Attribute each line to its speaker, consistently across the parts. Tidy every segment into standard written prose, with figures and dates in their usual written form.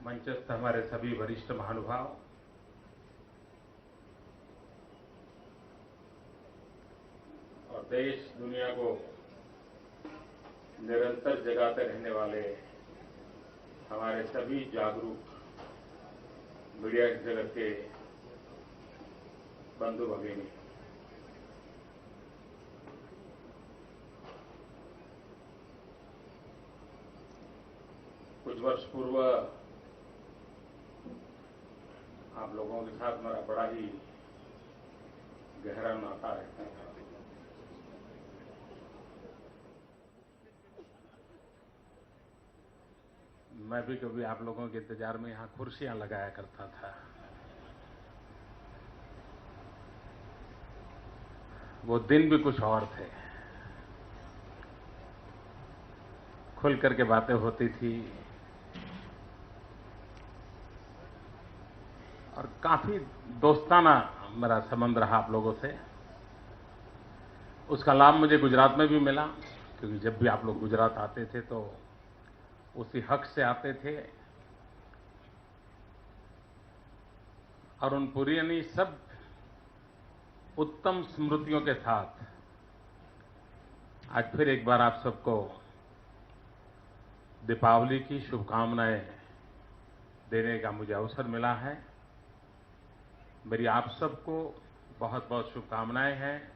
Speaker 1: मंचस्थ हमारे सभी वरिष्ठ महानुभाव, और देश दुनिया को निरंतर जगाते रहने वाले हमारे सभी जागरूक मीडिया जगत के बंधु भगिनी, कुछ वर्ष पूर्व आप लोगों के साथ मेरा बड़ा ही गहरा नाता रहता था। मैं भी कभी आप लोगों के इंतजार में यहां कुर्सियां लगाया करता था। वो दिन भी कुछ और थे। खुल करके बातें होती थी और काफी दोस्ताना मेरा संबंध रहा आप लोगों से। उसका लाभ मुझे गुजरात में भी मिला, क्योंकि जब भी आप लोग गुजरात आते थे तो उसी हक से आते थे और उन पुरानी सब उत्तम स्मृतियों के साथ आज फिर एक बार आप सबको दीपावली की शुभकामनाएं देने का मुझे अवसर मिला है। मेरी आप सबको बहुत बहुत शुभकामनाएं हैं।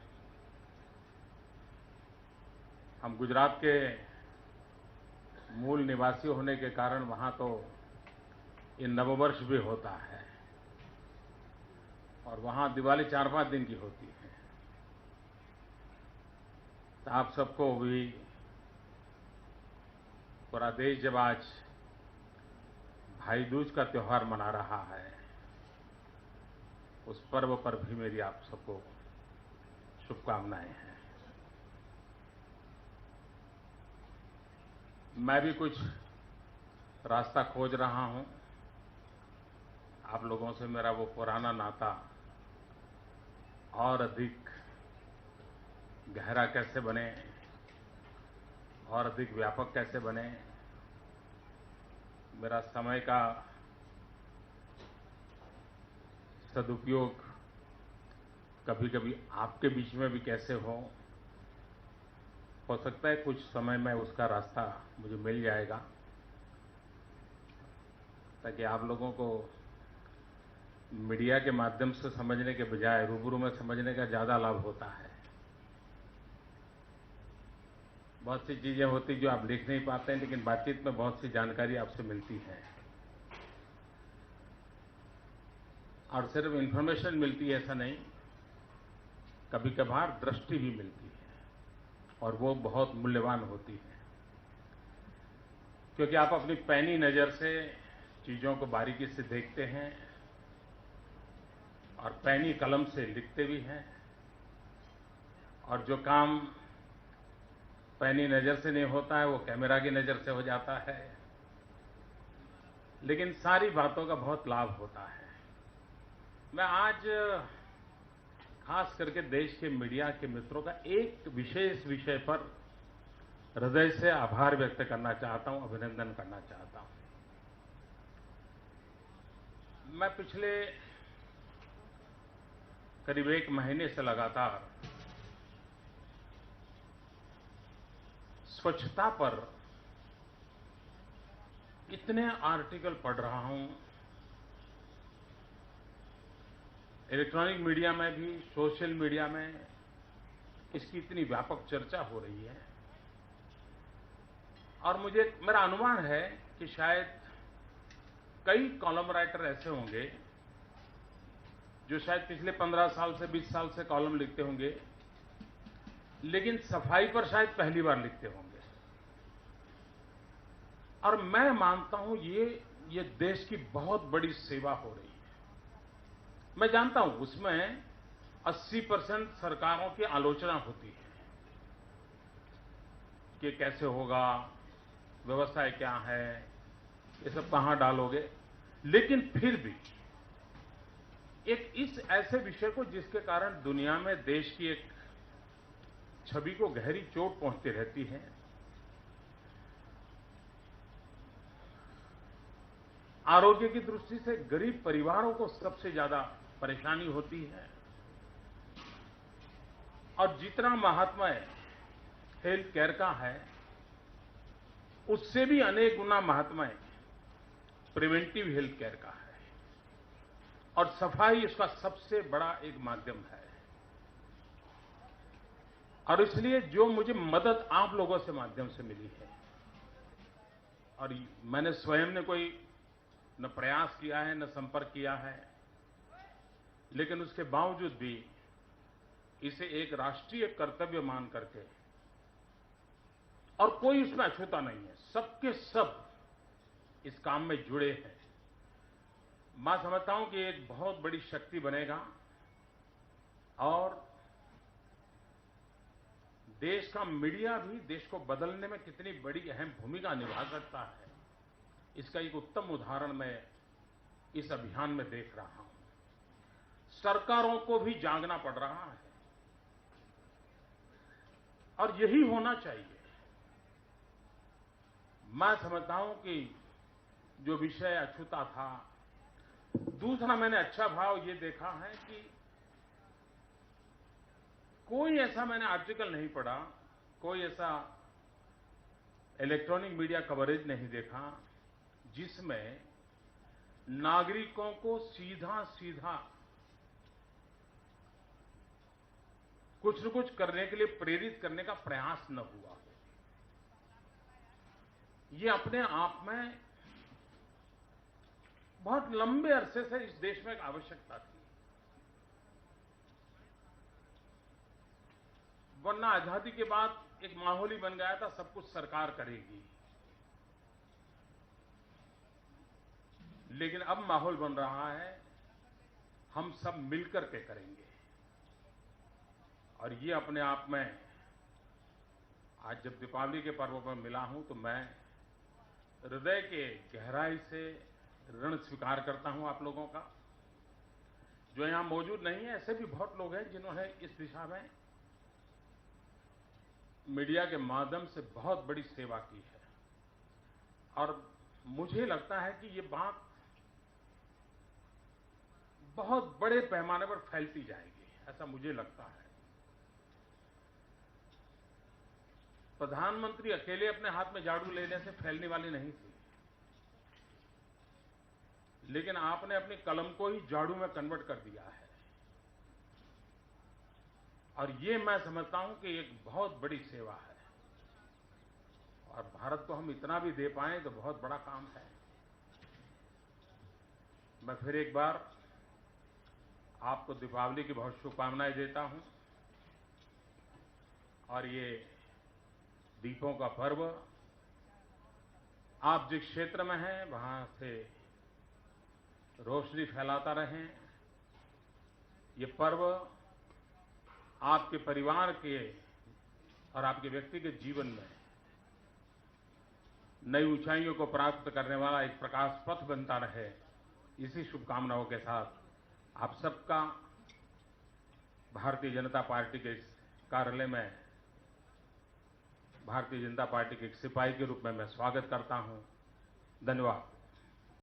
Speaker 1: हम गुजरात के मूल निवासी होने के कारण वहां तो ये नववर्ष भी होता है और वहां दिवाली 4-5 दिन की होती है। तो आप सबको भी पूरा देश जब आज भाई दूज का त्योहार मना रहा है, उस पर्व पर भी मेरी आप सबको शुभकामनाएं हैं। मैं भी कुछ रास्ता खोज रहा हूं। आप लोगों से मेरा वो पुराना नाता और अधिक गहरा कैसे बने और अधिक व्यापक कैसे बने। मेरा समय का सदुपयोग कभी कभी आपके बीच में भी कैसे हो सकता है कुछ समय में उसका रास्ता मुझे मिल जाएगा, ताकि आप लोगों को मीडिया के माध्यम से समझने के बजाय रूबरू में समझने का ज्यादा लाभ होता है। बहुत सी चीजें होती जो आप लिख नहीं पाते हैं, लेकिन बातचीत में बहुत सी जानकारी आपसे मिलती है और सिर्फ इंफॉर्मेशन मिलती है ऐसा नहीं, कभी कभार दृष्टि भी मिलती है और वो बहुत मूल्यवान होती है, क्योंकि आप अपनी पैनी नजर से चीजों को बारीकी से देखते हैं और पैनी कलम से लिखते भी हैं, और जो काम पैनी नजर से नहीं होता है वो कैमरा की नजर से हो जाता है, लेकिन सारी बातों का बहुत लाभ होता है। मैं आज खास करके देश के मीडिया के मित्रों का एक विशेष विषय पर हृदय से आभार व्यक्त करना चाहता हूं, अभिनंदन करना चाहता हूं। मैं पिछले करीब 1 महीने से लगातार स्वच्छता पर इतने आर्टिकल पढ़ रहा हूं, इलेक्ट्रॉनिक मीडिया में भी, सोशल मीडिया में इसकी इतनी व्यापक चर्चा हो रही है, और मुझे मेरा अनुमान है कि शायद कई कॉलम राइटर ऐसे होंगे जो शायद पिछले 15 साल से 20 साल से कॉलम लिखते होंगे, लेकिन सफाई पर शायद पहली बार लिखते होंगे। और मैं मानता हूं ये देश की बहुत बड़ी सेवा हो रही है। मैं जानता हूं उसमें 80% सरकारों की आलोचना होती है कि कैसे होगा, व्यवस्थाएं क्या है, ये सब कहां डालोगे, लेकिन फिर भी एक इस ऐसे विषय को जिसके कारण दुनिया में देश की एक छवि को गहरी चोट पहुंचती रहती है, आरोग्य की दृष्टि से गरीब परिवारों को सबसे ज्यादा परेशानी होती है और जितना महात्मा हेल्थ केयर का है उससे भी अनेक गुना महात्मा प्रिवेंटिव हेल्थ केयर का है और सफाई इसका सबसे बड़ा एक माध्यम है। और इसलिए जो मुझे मदद आप लोगों से माध्यम से मिली है और मैंने स्वयं ने कोई न प्रयास किया है न संपर्क किया है, लेकिन उसके बावजूद भी इसे एक राष्ट्रीय कर्तव्य मान करके और कोई उसमें अछूता नहीं है, सबके सब इस काम में जुड़े हैं। मैं समझता हूं कि एक बहुत बड़ी शक्ति बनेगा और देश का मीडिया भी देश को बदलने में कितनी बड़ी अहम भूमिका निभा सकता है, इसका एक उत्तम उदाहरण मैं इस अभियान में देख रहा हूं। सरकारों को भी जागना पड़ रहा है और यही होना चाहिए। मैं समझता हूं कि जो विषय अछूता था, दूसरा मैंने अच्छा भाव ये देखा है कि कोई ऐसा मैंने आर्टिकल नहीं पढ़ा, कोई ऐसा इलेक्ट्रॉनिक मीडिया कवरेज नहीं देखा जिसमें नागरिकों को सीधा सीधा कुछ न कुछ करने के लिए प्रेरित करने का प्रयास न हुआ। ये अपने आप में बहुत लंबे अरसे से इस देश में एक आवश्यकता थी, वरना आजादी के बाद एक माहौल ही बन गया था सब कुछ सरकार करेगी, लेकिन अब माहौल बन रहा है हम सब मिलकर के करेंगे। और ये अपने आप में आज जब दीपावली के पर्व पर मिला हूं तो मैं हृदय के गहराई से ऋण स्वीकार करता हूं आप लोगों का। जो यहां मौजूद नहीं है, ऐसे भी बहुत लोग हैं जिन्होंने इस दिशा में मीडिया के माध्यम से बहुत बड़ी सेवा की है और मुझे लगता है कि ये बात बहुत बड़े पैमाने पर फैलती जाएगी, ऐसा मुझे लगता है। प्रधानमंत्री अकेले अपने हाथ में झाड़ू लेने से फैलने वाली नहीं थी, लेकिन आपने अपनी कलम को ही झाड़ू में कन्वर्ट कर दिया है और ये मैं समझता हूं कि एक बहुत बड़ी सेवा है और भारत को हम इतना भी दे पाएं तो बहुत बड़ा काम है। मैं फिर एक बार आपको दीपावली की बहुत शुभकामनाएं देता हूं और ये दीपों का पर्व आप जिस क्षेत्र में हैं वहां से रोशनी फैलाता रहें। ये पर्व आपके परिवार के और आपके व्यक्तिगत जीवन में नई ऊंचाइयों को प्राप्त करने वाला एक प्रकाश पथ बनता रहे, इसी शुभकामनाओं के साथ आप सबका भारतीय जनता पार्टी के इस कार्यालय में भारतीय जनता पार्टी के एक सिपाही के रूप में मैं स्वागत करता हूं। धन्यवाद।